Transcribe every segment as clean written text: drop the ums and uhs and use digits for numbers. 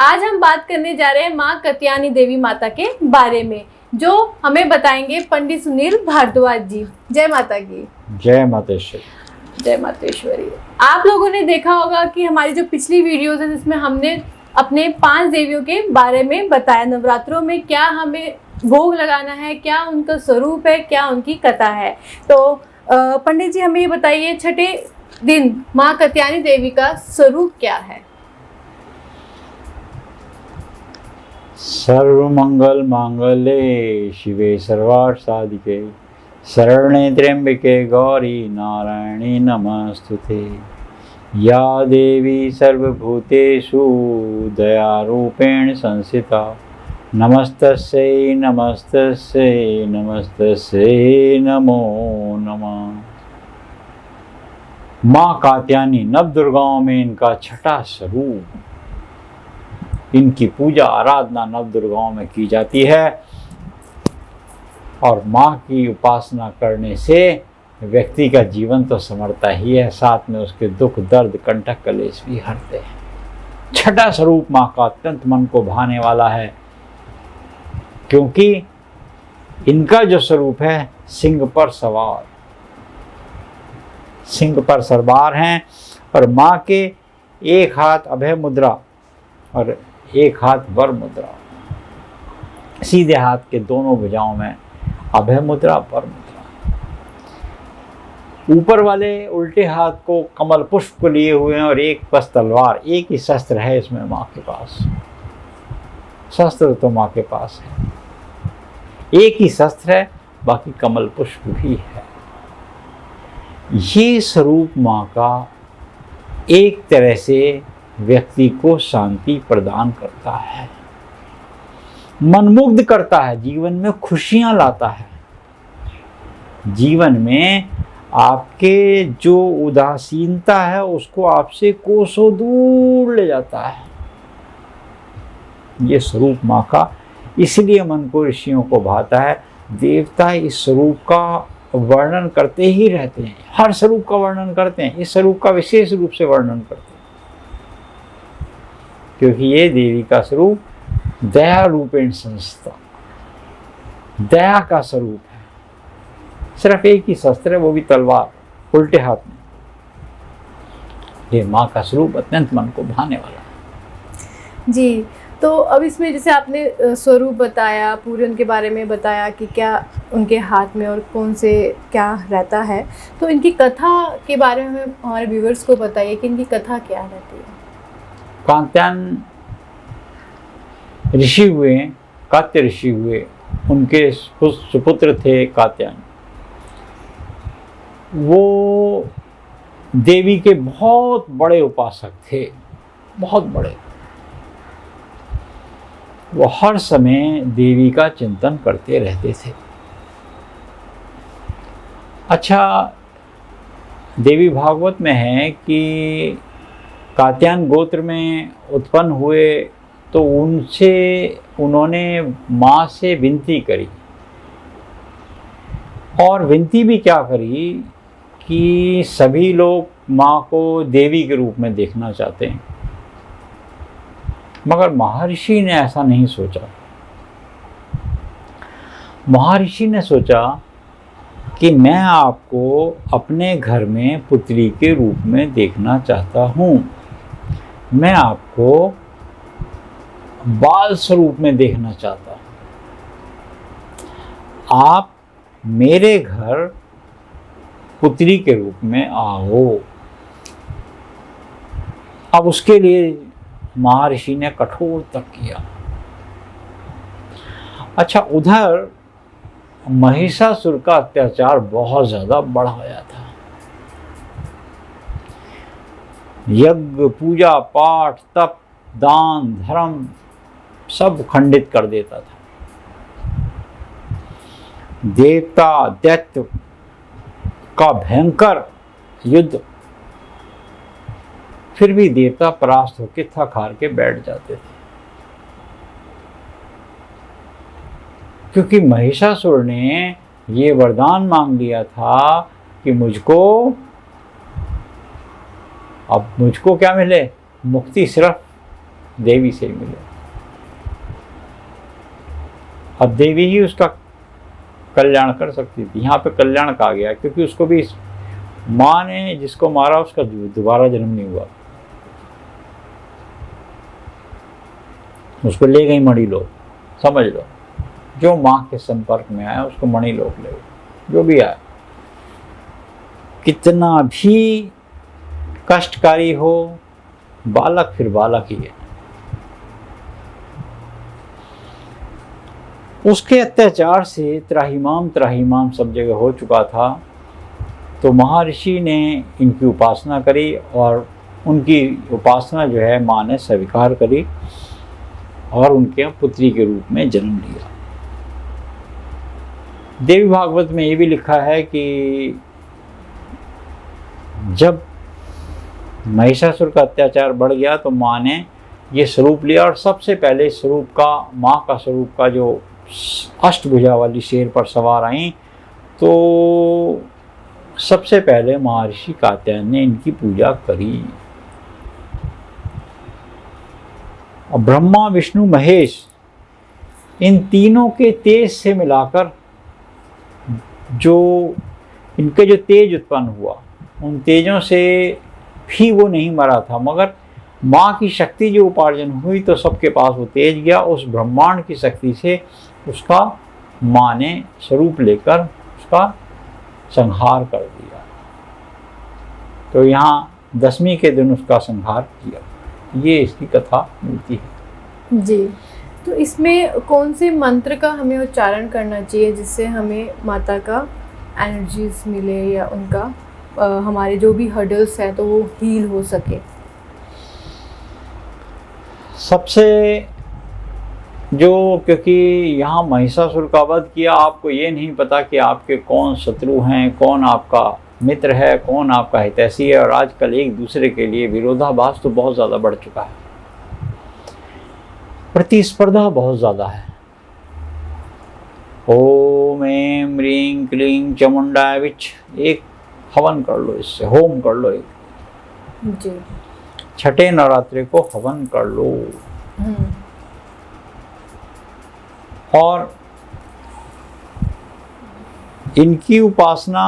आज हम बात करने जा रहे हैं माँ कात्यायनी देवी माता के बारे में, जो हमें बताएंगे पंडित सुनील भारद्वाज जी। जय माता की। जय मातेश्वरी। जय मातेश्वरी। आप लोगों ने देखा होगा कि हमारी जो पिछली वीडियोस है जिसमें हमने अपने 5 देवियों के बारे में बताया, नवरात्रों में क्या हमें भोग लगाना है, क्या उनका स्वरूप है, क्या उनकी कथा है। तो पंडित जी हमें ये बताइए, छठे दिन माँ कात्यायनी देवी का स्वरूप क्या है? सर्वमंगल मांगल्ये शिवे सर्वार्थ साधिके शरण्ये त्र्यंबके गौरी नारायणी नमस्तुते। या देवी सर्वभूतेषु दयारूपेण संस्थिता नमस्तस्यै नमस्तस्यै नमस्तस्यै नमो नमः। माँ कात्यायनी नवदुर्गाओं में इनका छठा स्वरूप, इनकी पूजा आराधना नवदुर्गाओं में की जाती है और माँ की उपासना करने से व्यक्ति का जीवन तो संवरता ही है, साथ में उसके दुख दर्द कंटक कलेश भी हरते हैं। छठा स्वरूप माँ का अत्यंत मन को भाने वाला है, क्योंकि इनका जो स्वरूप है सिंह पर सवार, सिंह पर सवार हैं और माँ के एक हाथ अभय मुद्रा और एक हाथ वर मुद्रा, सीधे हाथ के दोनों भुजाओं में अभय मुद्रा वर मुद्रा। ऊपर वाले उल्टे हाथ को कमल पुष्प को लिए हुए हैं और एक बस तलवार, एक ही शस्त्र है इसमें माँ के पास। शस्त्र तो माँ के पास है, एक ही शस्त्र है, बाकी कमल पुष्प भी है। ये स्वरूप माँ का एक तरह से व्यक्ति को शांति प्रदान करता है, मनमुग्ध करता है, जीवन में खुशियां लाता है, जीवन में आपके जो उदासीनता है उसको आपसे कोसों दूर ले जाता है ये स्वरूप माँ का। इसलिए मन को ऋषियों को भाता है। देवता इस स्वरूप का वर्णन करते ही रहते हैं, हर स्वरूप का वर्णन करते हैं, इस स्वरूप का विशेष रूप से वर्णन करते हैं, क्योंकि ये देवी का स्वरूप दया रूपेण संस्था, दया का स्वरूप है। सिर्फ एक ही शस्त्र है, वो भी तलवार, उल्टे हाथ में। ये माँ का स्वरूप अत्यंत मन को भाने वाला है जी। तो अब इसमें जैसे आपने स्वरूप बताया, पूरे उनके बारे में बताया कि क्या उनके हाथ में और कौन से क्या रहता है, तो इनकी कथा के बारे में हमारे व्यूअर्स को बताइए कि इनकी कथा क्या रहती है। कात्यायन ऋषि हुए, कात्य ऋषि हुए, उनके सुपुत्र थे कात्यायन। वो देवी के बहुत बड़े उपासक थे, बहुत बड़े। वो हर समय देवी का चिंतन करते रहते थे। अच्छा, देवी भागवत में है कि कात्यायन गोत्र में उत्पन्न हुए तो उन्होंने माँ से विनती करी, और विनती भी क्या करी कि सभी लोग माँ को देवी के रूप में देखना चाहते हैं, मगर महर्षि ने ऐसा नहीं सोचा। महर्षि ने सोचा कि मैं आपको अपने घर में पुत्री के रूप में देखना चाहता हूँ, मैं आपको बाल स्वरूप में देखना चाहता हूँ, आप मेरे घर पुत्री के रूप में आओ। अब उसके लिए महर्षि ने कठोर तप किया। अच्छा, उधर महिषासुर का अत्याचार बहुत ज्यादा बढ़ गया था। यज्ञ, पूजा पाठ, तप, दान, धर्म सब खंडित कर देता था। देवता दैत्य का भयंकर युद्ध, फिर भी देवता परास्त होकर थक हार के बैठ जाते थे, क्योंकि महिषासुर ने ये वरदान मांग लिया था कि मुझको क्या मिले, मुक्ति सिर्फ देवी से मिले। अब देवी ही उसका कल्याण कर सकती थी। यहाँ पे कल्याण कहा गया क्योंकि उसको भी माँ ने जिसको मारा उसका दोबारा जन्म नहीं हुआ, उसको ले गई मणि लोक। समझ लो, जो माँ के संपर्क में आया उसको मणि लोक ले गई। जो भी आया, कितना भी कष्टकारी हो, बालक फिर बालक ही है। उसके अत्याचार से त्राहिमाम सब जगह हो चुका था। तो महर्षि ने इनकी उपासना करी और उनकी उपासना जो है माँ ने स्वीकार करी और उनके पुत्री के रूप में जन्म लिया। देवी भागवत में ये भी लिखा है कि जब महिषासुर का अत्याचार बढ़ गया तो माँ ने ये स्वरूप लिया और सबसे पहले स्वरूप का, माँ का स्वरूप का जो अष्टभुजा वाली शेर पर सवार आई, तो सबसे पहले महर्षि कात्यायन ने इनकी पूजा करी। और ब्रह्मा विष्णु महेश इन तीनों के तेज से मिलाकर जो इनके जो तेज उत्पन्न हुआ, उन तेजों से भी वो नहीं मरा था, मगर माँ की शक्ति जो उपार्जन हुई तो सबके पास वो तेज गया। उस ब्रह्मांड की शक्ति से उसका माँ ने स्वरूप लेकर उसका संहार कर दिया। तो यहाँ दशमी के दिन उसका संहार किया। ये इसकी कथा मिलती है जी। तो इसमें कौन से मंत्र का हमें उच्चारण करना चाहिए जिससे हमें माता का एनर्जीज मिले या उनका हमारे जो भी हर्डल्स है तो वो हील हो सके? सबसे जो, क्योंकि यहाँ महिषासुर का वध किया, आपको ये नहीं पता कि आपके कौन शत्रु हैं, कौन आपका मित्र है, कौन आपका हितैषी है। और आजकल एक दूसरे के लिए विरोधाभास तो बहुत ज़्यादा बढ़ चुका है, प्रतिस्पर्धा बहुत ज़्यादा है। ओम ऐं ह्रीं क्लीं चामुंडाय विच, एक हवन कर लो, इससे होम कर लो एक जी। छठे नवरात्रि को हवन कर लो। और इनकी उपासना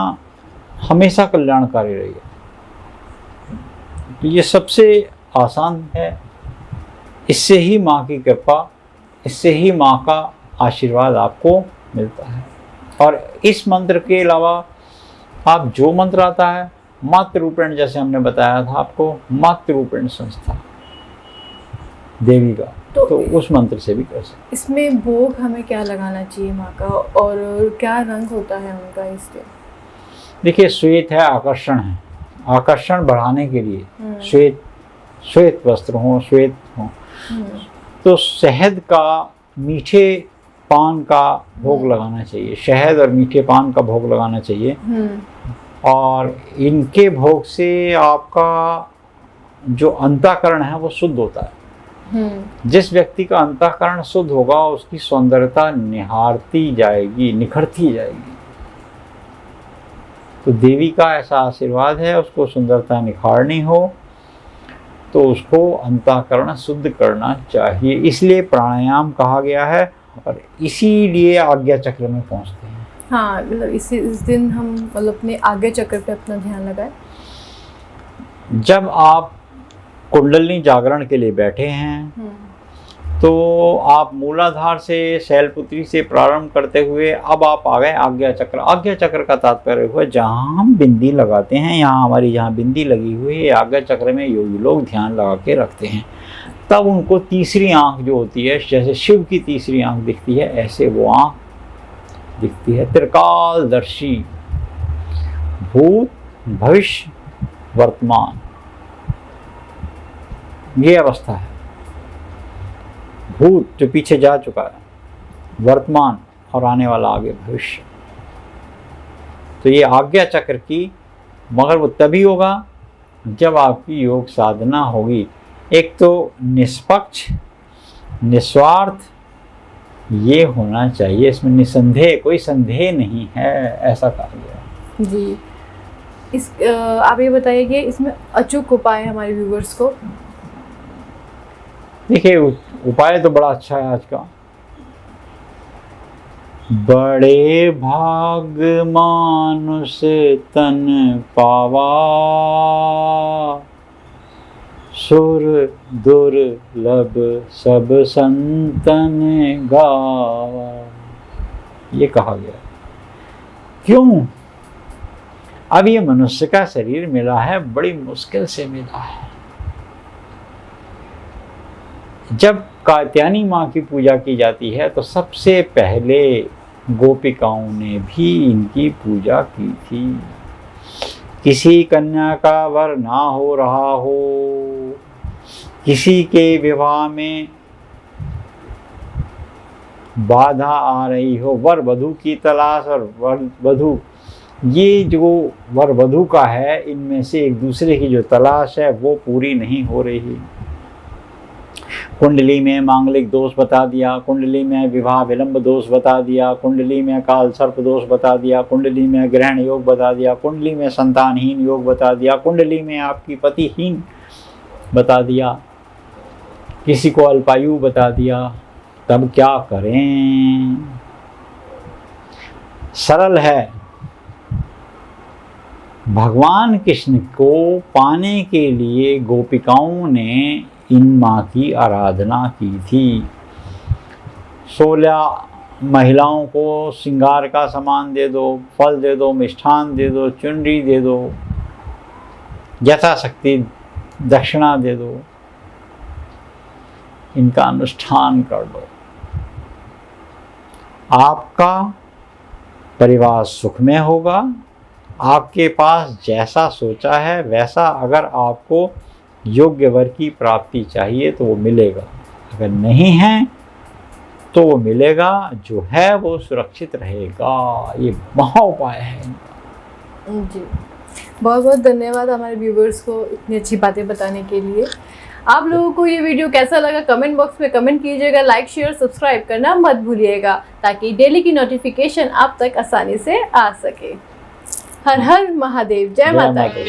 हमेशा कल्याणकारी रही है। तो ये सबसे आसान है। इससे ही माँ की कृपा, इससे ही माँ का आशीर्वाद आपको मिलता है। और इस मंत्र के अलावा आप जो मंत्र आता है, मातृरूपेण, जैसे हमने बताया था आपको, मातृरूपेण संस्था देवी का, तो उस मंत्र से भी कर सकते। इसमें भोग हमें क्या लगाना चाहिए माँ का, और क्या रंग होता है उनका इस दिन? देखिए, श्वेत है, आकर्षण है। आकर्षण बढ़ाने के लिए श्वेत वस्त्र हो, श्वेत हो। तो शहद का, मीठे पान का भोग लगाना चाहिए। शहद और मीठे पान का भोग लगाना चाहिए। और इनके भोग से आपका जो अंतःकरण है वो शुद्ध होता है। जिस व्यक्ति का अंतःकरण शुद्ध होगा उसकी सौंदर्यता निहारती जाएगी, निखरती जाएगी। तो देवी का ऐसा आशीर्वाद है, उसको सुंदरता निखारनी हो तो उसको अंतःकरण शुद्ध करना चाहिए। इसलिए प्राणायाम कहा गया है और इसीलिए आज्ञा चक्र में पहुंचते हैं। हाँ, मतलब इस दिन हम मतलब अपने आज्ञा चक्र पे अपना ध्यान लगाएं। जब आप कुंडलिनी जागरण के लिए बैठे हैं तो आप मूलाधार से, शैलपुत्री से प्रारंभ करते हुए अब आप आ गए आज्ञा चक्र। आज्ञा चक्र का तात्पर्य हुआ जहाँ हम बिंदी लगाते हैं, यहाँ हमारी जहाँ बिंदी लगी हुई है, आज्ञा चक्र में योगी लोग ध्यान लगा के रखते हैं। तब उनको तीसरी आंख जो होती है, जैसे शिव की तीसरी आंख दिखती है, ऐसे वो आंख दिखती है। त्रिकालदर्शी, भूत भविष्य वर्तमान, ये अवस्था है। भूत जो पीछे जा चुका है, वर्तमान और आने वाला आगे भविष्य। तो ये आज्ञा चक्र की, मगर वो तभी होगा जब आपकी योग साधना होगी। एक तो निष्पक्ष, निस्वार्थ ये होना चाहिए, इसमें निसंदेह, कोई संदेह नहीं है, ऐसा कहा गया जी। आप ये बताइए कि इसमें अचूक उपाय हमारे व्यूवर्स को। देखिए उपाय तो बड़ा अच्छा है आज का। बड़े भाग मानुष तन पावा, सुर दुर्लभ सब संतन गावा। ये कहा गया। क्यों? अब ये मनुष्य का शरीर मिला है, बड़ी मुश्किल से मिला है। जब कात्यायनी माँ की पूजा की जाती है तो सबसे पहले गोपिकाओं ने भी इनकी पूजा की थी। किसी कन्या का वर ना हो रहा हो, किसी के विवाह में बाधा आ रही हो, वर वधू की तलाश और वर वधू, ये जो वर वधू का है, इनमें से एक दूसरे की जो तलाश है वो पूरी नहीं हो रही। कुंडली में मांगलिक दोष बता दिया, कुंडली में विवाह विलंब दोष बता दिया, कुंडली में काल सर्प दोष बता दिया, कुंडली में ग्रहण योग बता दिया, कुंडली में संतानहीन योग बता दिया, कुंडली में आपकी पतिहीन बता दिया, किसी को अल्पायु बता दिया। तब क्या करें? सरल है। भगवान कृष्ण को पाने के लिए गोपिकाओं ने इन माँ की आराधना की थी। 16 महिलाओं को श्रृंगार का सामान दे दो, फल दे दो, मिष्ठान दे दो, चुनरी दे दो, यथाशक्ति दक्षिणा दे दो, इनका अनुष्ठान कर दो। आपका परिवार सुख में होगा। आपके पास जैसा सोचा है वैसा, अगर आपको योग्य वर की प्राप्ति चाहिए तो वो मिलेगा, अगर नहीं है तो वो मिलेगा, जो है वो सुरक्षित रहेगा। ये महा उपाय है इनका। जी, बहुत बहुत धन्यवाद हमारे व्यूवर्स को इतनी अच्छी बातें बताने के लिए। आप लोगों को ये वीडियो कैसा लगा कमेंट बॉक्स में कमेंट कीजिएगा। लाइक शेयर सब्सक्राइब करना मत भूलिएगा, ताकि डेली की नोटिफिकेशन आप तक आसानी से आ सके। हर हर महादेव। जय माता दी।